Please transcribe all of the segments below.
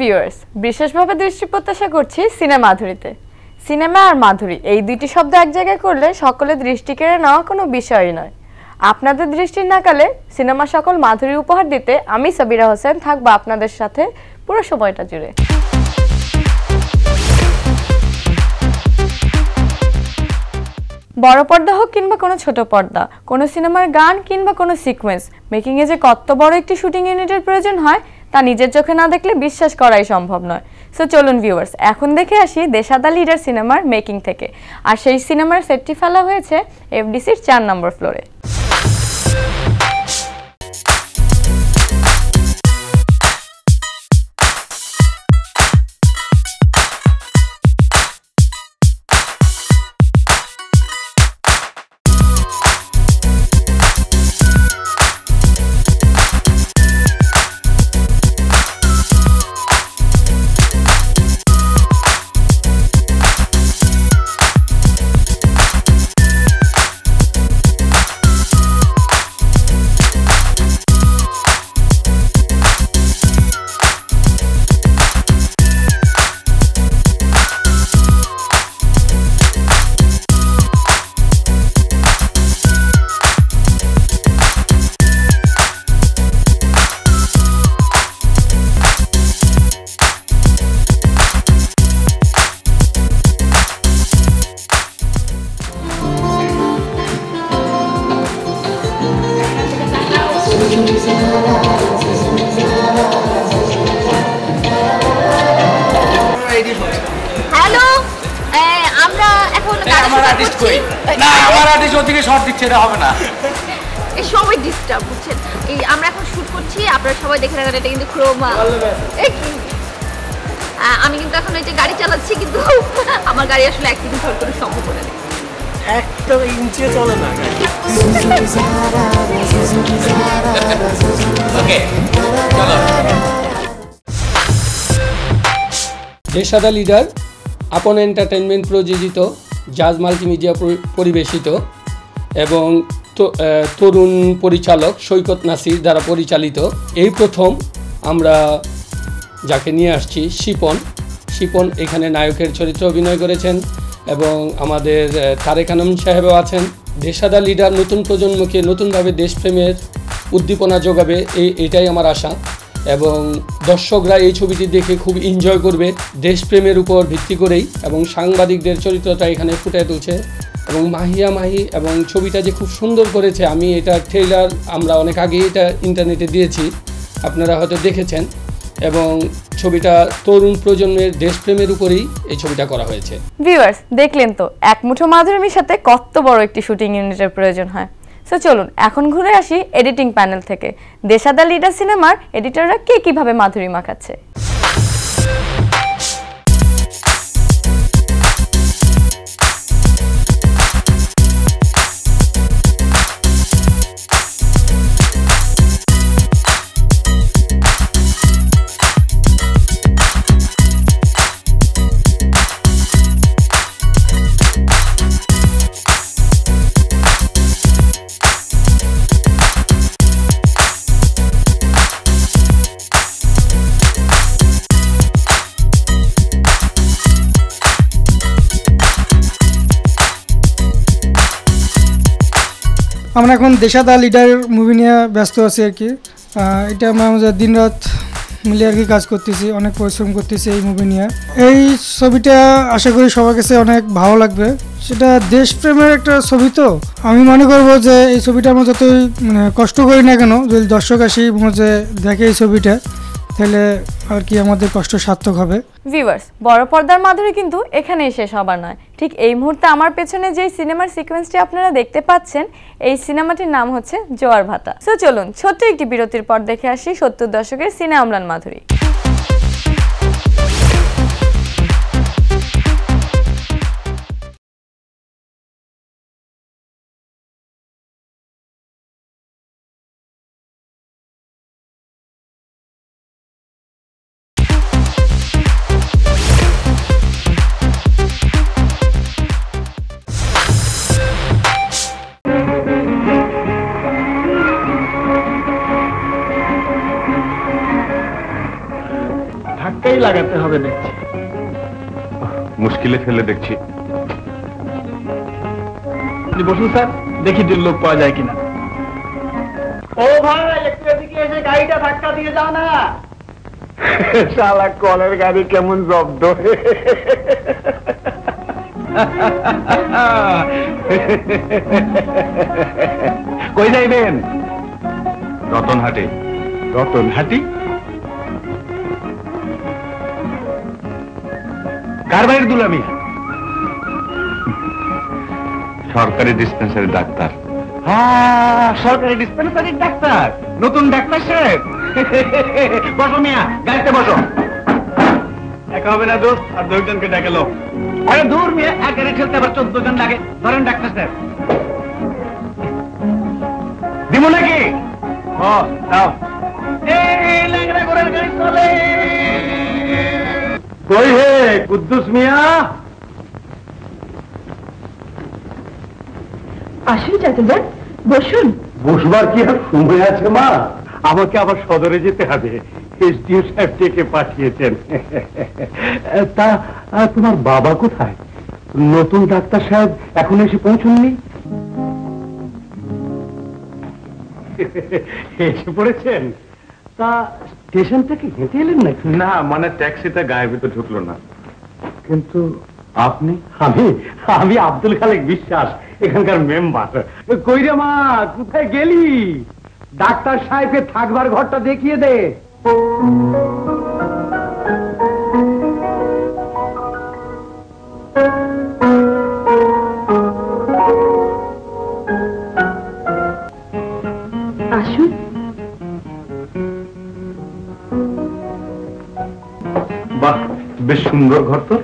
Viewers, বিশেষভাবে দৃষ্টি প্রত্যাশা করছি সিনেমা মাধুরীতে। সিনেমা আর মাধুরী এই দুইটি শব্দ এক জায়গায় করলে সকলের দৃষ্টি কেড়ে নেওয়া কোনো বিষয়ই নয়। আপনাদের দৃষ্টির নাগালে সিনেমা সকল মাধুরী উপহার দিতে আমি সাবিরা হোসেন থাকবো আপনাদের সাথে পুরো সময়টা জুড়ে। বড় পর্দা হোক কিংবা কোনো ছোট পর্দা, কোনো সিনেমার গান কিংবা কোনো সিকোয়েন্স মেকিংয়ে যে কত বড় একটি শুটিং ইউনিটের প্রয়োজন হয় তা নিজের চোখে না দেখলে বিশ্বাস করাই সম্ভব নয়। সো চলুন ভিউয়ার্স, এখন দেখে আসি দেশাদা লিডার সিনেমার মেকিং থেকে। আর সেই সিনেমার সেটটি ফেলা হয়েছে এফডিসির 4 নম্বর ফ্লোরে। হ্যালো, আমরা এখন আমার আর্টিস্ট কই? না, আমার আর্টিস্ট ওদিকে শর্ট দিচ্ছে, এটা হবে না। এই সবাই ডিস্টার্ব বুঝছেন। এই আমরা এখন শুট করছি, আপনারা সবাই দেখে রাখেন, এটা কিন্তু ক্রোমা। আমি কিন্তু এখন এই যে গাড়ি চালাচ্ছি, কিন্তু আমার গাড়ি আসলে অ্যাক্সিডেন্ট হওয়ার কোনো সম্ভাবনা নেই। একটা ইঞ্চিও চলে না। ওকে, চলো। দেশাদা লিডার আপন এন্টারটেনমেন্ট প্রযোজিত, জাজ মাল্টিমিডিয়া পরিবেশিত এবং তরুণ পরিচালক সৈকত নাসির দ্বারা পরিচালিত এই প্রথম আমরা যাকে নিয়ে আসছি শিপন এখানে নায়কের চরিত্রে অভিনয় করেছেন এবং আমাদের তারেক আনাম সাহেবও আছেন। দেশাদা লিডার নতুন প্রজন্মকে নতুনভাবে দেশপ্রেমের উদ্দীপনা যোগাবে, এটাই আমার আশা এবং দর্শকরা এই ছবিটি দেখে খুব এনজয় করবে। দেশপ্রেমের উপর ভিত্তি করেই এবং সাংবাদিকদের চরিত্রটা এখানে ফুটিয়ে তুলছে এবং মাহি এবং ছবিটা যে খুব সুন্দর করেছে, আমি এটা ট্রেলার আমরা অনেক আগে এটা ইন্টারনেটে দিয়েছি, আপনারা হয়তো দেখেছেন এবং ছবিটা তরুণ প্রজন্মের দেশপ্রেমের উপরেই এই ছবিটা করা হয়েছে। ভিউয়ার্স, দেখলেন তো এক মুঠো মাধুরীর সাথে কত বড় একটি শুটিং ইউনিটের প্রয়োজন হয়। সো চলুন এখন ঘুরে আসি এডিটিং প্যানেল থেকে, দেশাদা লিডার সিনেমার এডিটররা কে কিভাবে মাধুরী মাখাচ্ছে। আমরা এখন দেশাদা লিডার মুভি নিয়ে ব্যস্ত আছি আর কি। এটা আমরা দিনরাত মিলে আর কি কাজ করতেছি, অনেক পরিশ্রম করতেছি এই মুভি নিয়ে। এই ছবিটা আশা করি সবার কাছে অনেক ভালো লাগবে। সেটা দেশপ্রেমের একটা ছবি, তো আমি মনে করবো যে এই ছবিটা আমরা যতই কষ্ট করি না কেন, যদি দর্শক আসি যে দেখে এই ছবিটা, তাহলে আর কি আমাদের কষ্ট সার্থক হবে। ভিউয়ার্স, বড় পর্দার মাধুরী কিন্তু এখানেই শেষ হবার নয়। ঠিক এই মুহূর্তে আমার পেছনে যেই সিনেমার সিকোয়েন্সটি আপনারা দেখতে পাচ্ছেন, এই সিনেমাটির নাম হচ্ছে জোয়ার ভাটা। সো চলুন ছোট্ট একটি বিরতির পর দেখে আসি 70 দশকের সিনে আমলান মাধুরী। মুশকিলে ফেলে দেখছি। বসুন স্যার, দেখি দুই লোক পাওয়া যায় কিনা। ও ভাই, একটু এদিকে এসে গাড়িটা ধাক্কা দিয়ে যাও না। শালা কলের গাড়ি কেমন জব্দ। কই যাইবেন? রতনহাটে। রতনহাটি? কার বাড়ির দুলামি? সরকারি ডিসপেন্সারি ডাক্তার। হ্যাঁ, সরকারি ডিসপেন্সারির ডাক্তার, নতুন ডাক্তার সাহেব। বসো মিয়া, গাড়িতে বসো। একা হবে না দোস্ত, আর দুইজনকে ডেকে লো। আরে দূর মিয়া, এক গাড়ি ঠেলতে আবার 14 জন লাগে। ধরেন ডাক্তার সাহেব। দিব নাকি? ও দাও। এই ল্যাংড়া ঘোড়ার গাড়ি চলে। কই হে কুদ্দুস মিয়া? আসুন চাচাজান, বসুন। বসবার কি আর সময় আছে মা? আমাকে আবার সদরে যেতে হবে। এসডিও সাহেব ডেকে পাঠিয়েছেন। তা তোমার বাবা কোথায়? নতুন ডাক্তার সাহেব এখন এসে পৌঁছননি? এসে পড়েছেন? তা স্টেশন থেকে হেঁটে এলেন নাকি? না, মানে ট্যাক্সিটা গায়ের ভিতর ঢুকলো না। কিন্তু আপনি? আমি আব্দুল খালেক বিশ্বাস, এখানকার মেম্বার। কইরে মা, কোথায় গেলি? ডাক্তার সাহেবকে থাকবার ঘরটা দেখিয়ে দে। আসুন। বাহ, বেশ সুন্দর ঘর তো।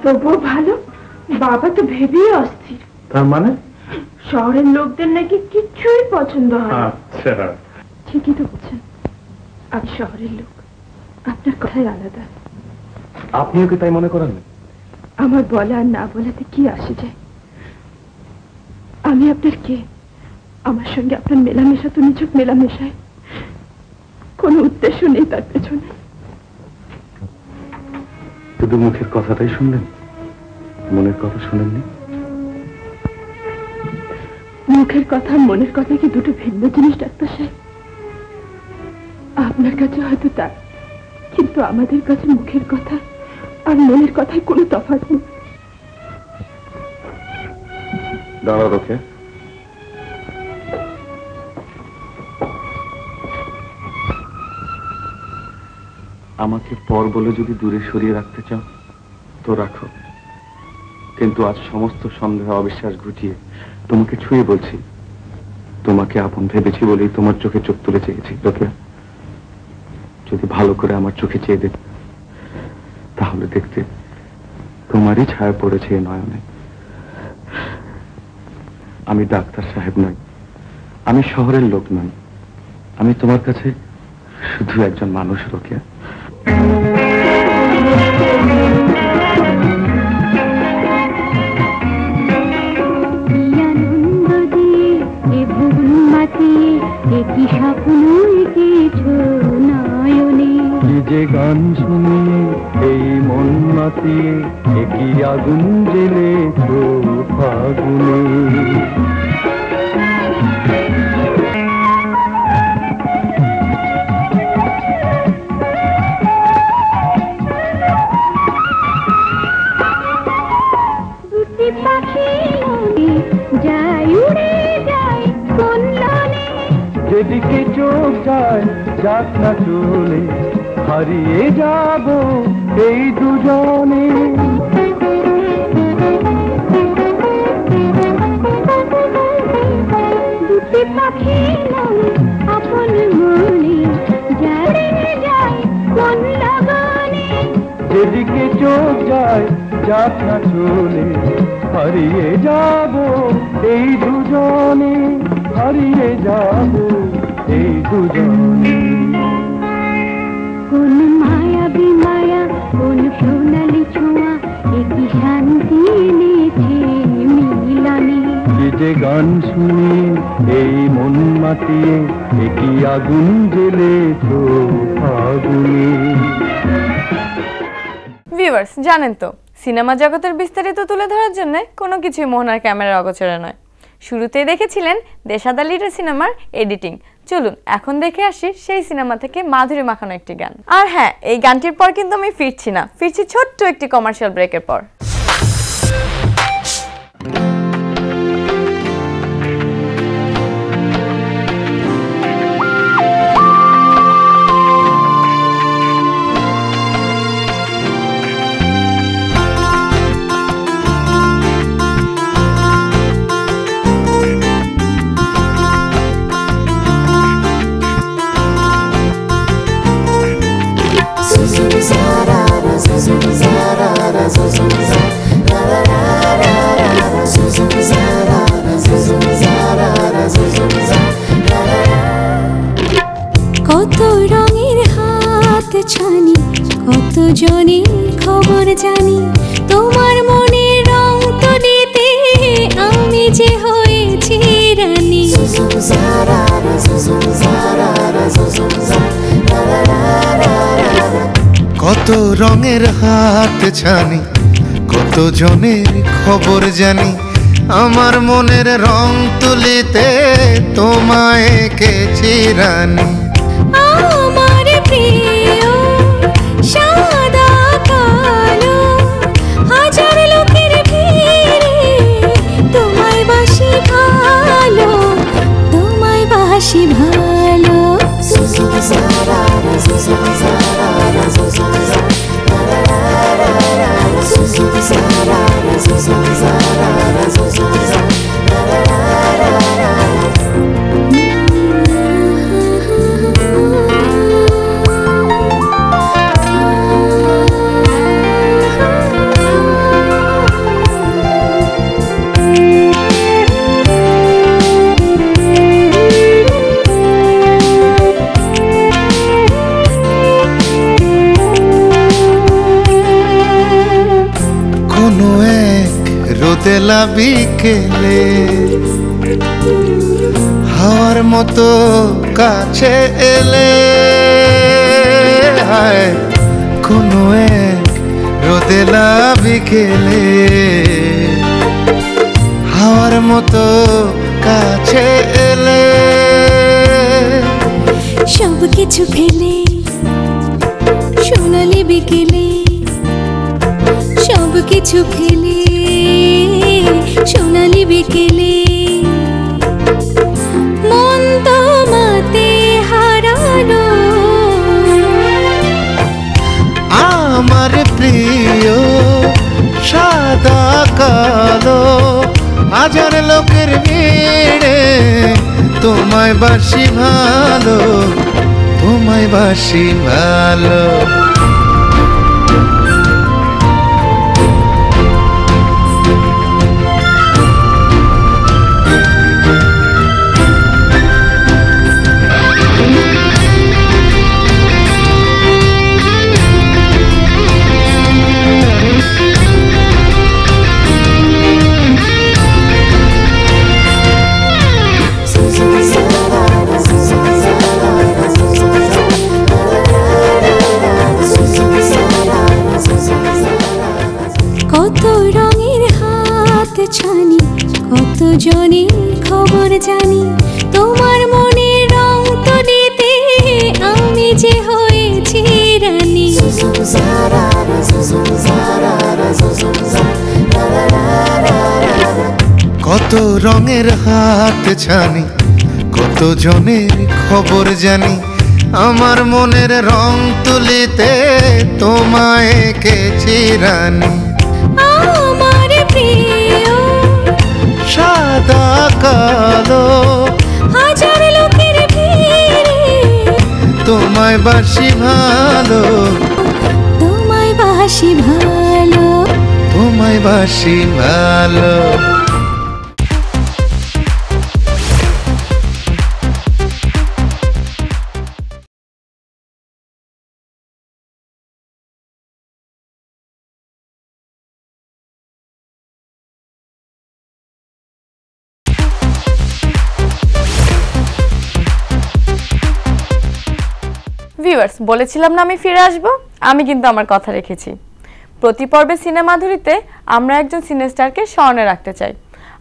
তবুও ভালো। বাবা তো ভেবেই অস্থির। তার মানে? শহরের লোকদের নাকি কিচ্ছুই পছন্দ হয় না। আচ্ছা, ঠিকই তো বলছেন। আমি শহরের লোক, আপনার কথাই আলাদা। আপনি ওকে তাই মনে করেন? আমার বলা আর না বলাতে কি আসে যায়? আমি আপনার কে? আমার সঙ্গে আপনার মেলামেশা তো নিছক মেলামেশায়, কোনো উদ্দেশ্য নেই তার পেছনে। শুধু মুখের কথাটাই শুনলেন, মনের কথা শুনেননি? মুখের কথা মনের কথা কি দুটো ভিন্ন জিনিস ডাক্তার সাহেব? আপনার কাছে হয়তো তাই, কিন্তু আমাদের কাছে মুখের কথা আর মনের কথায় কোনো তফাৎ নেই। দাঁড়া রোকে। আমাকে পর বলে যদি দূরে সরিয়ে রাখতে চাও তো রাখো, কিন্তু আজ সমস্ত সন্দেহ অবিশ্বাস ঘুচিয়ে তোমাকে ছুঁয়ে বলছি, তোমাকে আপন ভেবেছি বলেই তোমার চোখে চোখ তুলে চেয়েছি। রোকে, যদি ভালো করে আমার চোখে চেয়ে দেখ, তাহলে দেখতে তোমারই ছায়া পড়েছে এই নয়নে। আমি ডাক্তার সাহেব নই, আমি শহরের লোক নই, আমি তোমার কাছে শুধু একজন মানুষ। রোকে, কি যে গান শুনিয়ে এই মন মাতিয়ে একই আগুন জ্বেলেছ ফাগুনে। যেদিকে চোখ যায় যাক না চলে, হারিয়ে যাব এই দুজনে। দুটি পাখি আপন মনে যায় কোন লাগানে। যেদিকে চোখ যায় যাক না চলে, হারিয়ে যাব এই দুজনে, হারিয়ে যাব এই দুজনে। কোন মায়াবী মায়া, কোন সোনালি ছোঁয়া, একই শান্তি এনেছে মিলনে। কি যে গান শুনি এই মন মাতিয়ে একই আগুন জ্বেলেছ ফাগুনে। ভিউয়ার্স, জানেন তো সিনেমা জগতের বিস্তারিত তুলে ধরার জন্য কোনো কিছুই মোহনার ক্যামেরার অগোচরে নয়। শুরুতেই দেখেছিলেন দেশাদা লিডার সিনেমার এডিটিং। চলুন এখন দেখে আসি সেই সিনেমা থেকে মাধুরী মাখানো একটি গান। আর হ্যাঁ, এই গানটির পর কিন্তু আমি ফিরছি ছোট্ট একটি কমার্শিয়াল ব্রেকের পর। কত রঙের হাত ছানি, কত জনের খবর জানি, তোমার মনের রং তুলিতে আমি যে হয়েছি রানী। কত রঙের হাত ছানি, কত জনের খবর জানি, আমার মনের রং তুলিতে তোমায় এঁকেছি রানী। আমার প্রিয় সাদা কালো, হাজার লোকের ভিড়ে তোমায় বাসি ভালো, তোমায় বাসি ভালো। রোদেলা বিকেলে হাওয়ার মতো কাছে এলে, হায় কোনো এক রোদেলা বিকেলে হাওয়ার মতো কাছে এলে। সব কিছু ফেলে সোনালি বিকেলে, সব কিছু ফেলে সোনালি বিকেলে, মন তোমাতে হারালো। আমার প্রিয় সাদা কালো, হাজার লোকের ভিড়ে তোমায় বাসি ভালো, তোমায় বাসি ভালো। কত রঙের হাত ছানি, কত জনের খবর জানি, তোমার মনের রং তুলিতে আমি যে হয়েছি রানী। কত রঙের হাত ছানি, কত জনের খবর জানি, আমার মনের রং তুলিতে তোমায় এঁকেছি রানী। আমার প্রিয় সাদা কালো, হাজার লোকের ভিড়ে তোমায় বাসি ভালো, তোমায় বাসি ভালো, তোমায় বাসি ভালো। ভিউয়ার্স, বলেছিলাম না আমি ফিরে আসব, আমি কিন্তু আমার কথা রেখেছি। প্রতি পর্বে সিনেমাধুরীতে আমরা একজন সিনেস্টারকে স্মরণে রাখতে চাই।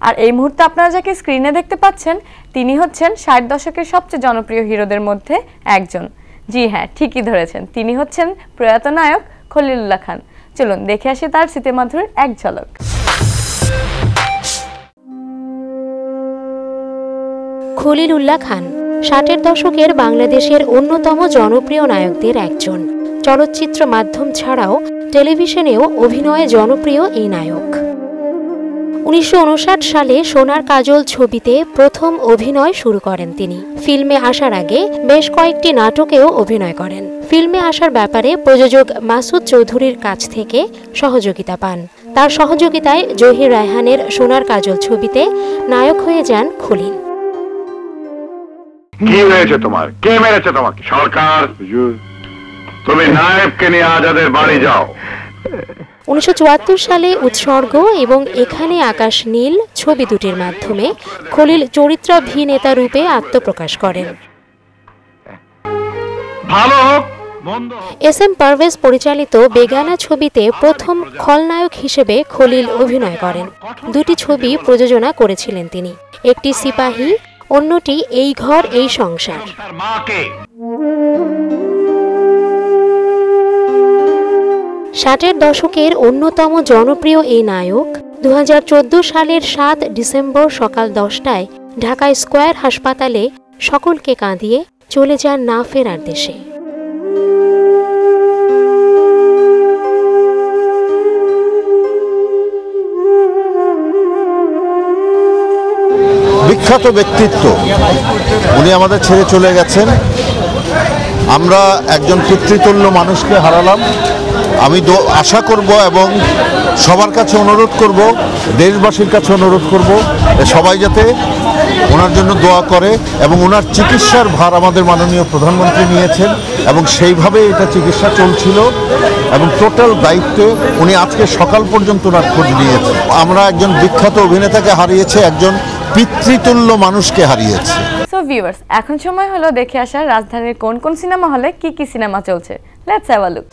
আর এই মুহূর্তে আপনারা যাকে স্ক্রিনে দেখতে পাচ্ছেন তিনি হচ্ছেন 60 দশকের সবচেয়ে জনপ্রিয় হিরোদের মধ্যে একজন। জি হ্যাঁ, ঠিকই ধরেছেন, তিনি হচ্ছেন প্রয়াত নায়ক খলিলুল্লাহ খান। চলুন দেখে আসি তার স্মৃতিমাধুরীর এক ঝলক। খলিলুল্লাহ খান 60-এর দশকের বাংলাদেশের অন্যতম জনপ্রিয় নায়কদের একজন। চলচ্চিত্র মাধ্যম ছাড়াও টেলিভিশনেও অভিনয়ে জনপ্রিয় এই নায়ক। 1959 সালে সোনার কাজল ছবিতে প্রথম অভিনয় শুরু করেন তিনি। ফিল্মে আসার আগে বেশ কয়েকটি নাটকেও অভিনয় করেন। ফিল্মে আসার ব্যাপারে প্রযোজক মাসুদ চৌধুরীর কাছ থেকে সহযোগিতা পান। তার সহযোগিতায় জহির রায়হানের সোনার কাজল ছবিতে নায়ক হয়ে যান খলিল। কি হয়েছে তোমার? কে মেরেছে তোমাকে? সরকার। তুমি নায়েবকে নিয়ে আজাদের বাড়ি যাও। 1974 সালে উৎসর্গ এবং এখানে আকাশ নীল ছবি দুটির মাধ্যমে খলিল চরিত্রাভিনেতা রূপে আত্মপ্রকাশ করেন। এস এম পারভেজ পরিচালিত বেগানা ছবিতে প্রথম খলনায়ক হিসেবে খলিল অভিনয় করেন। দুটি ছবি প্রযোজনা করেছিলেন তিনি, একটি সিপাহী, অন্যটি এই ঘর এই সংসার। 60-এর দশকের অন্যতম জনপ্রিয় এই নায়ক 2014 সালের 7 ডিসেম্বর সকাল 10টায় ঢাকা স্কয়ার হাসপাতালে সকলকে কাঁদিয়ে চলে যান না ফেরার দেশে। বিখ্যাত ব্যক্তিত্ব, উনি আমাদের ছেড়ে চলে গেছেন। আমরা একজন পিতৃতুল্য মানুষকে হারালাম। আমি আশা করব এবং সবার কাছে অনুরোধ করব, দেশবাসীর কাছে অনুরোধ করব সবাই যাতে ওনার জন্য দোয়া করে এবং ওনার চিকিৎসার ভার আমাদের মাননীয় প্রধানমন্ত্রী নিয়েছেন এবং সেইভাবে এটা চিকিৎসা চলছিল এবং টোটাল দায়িত্বে উনি আজকে সকাল পর্যন্ত ওনার খোঁজ নিয়েছেন। আমরা একজন বিখ্যাত অভিনেতাকে হারিয়েছি, একজন পিতৃতুল্য মানুষকে হারিয়েছে। সো ভিউয়ার্স, এখন সময় হলো দেখে আসার রাজধানীর কোন কোন সিনেমা হলে কি কি সিনেমা চলছে। Let's have a look.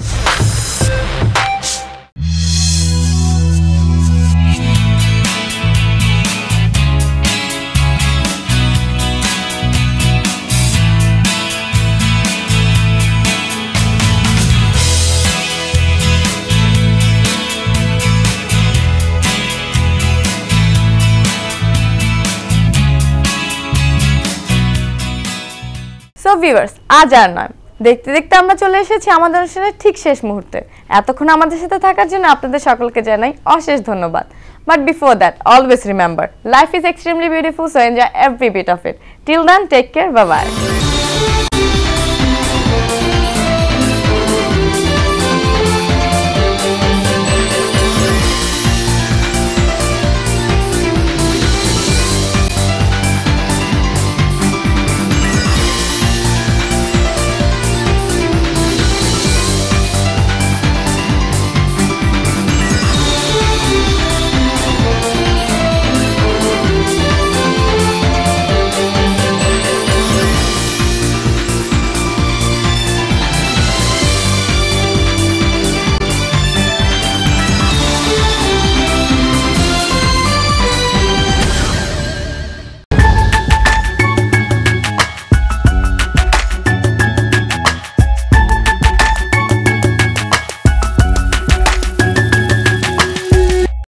So viewers, আজ আর নয়, দেখতে দেখতে আমরা চলে এসেছি আমাদের অনুষ্ঠানের ঠিক শেষ মুহূর্তে। এতক্ষণ আমাদের সাথে থাকার জন্য আপনাদের সকলকে জানাই অশেষ ধন্যবাদ। But before that, always remember, life is extremely beautiful, so enjoy every bit of it. Till then, take care, bye by.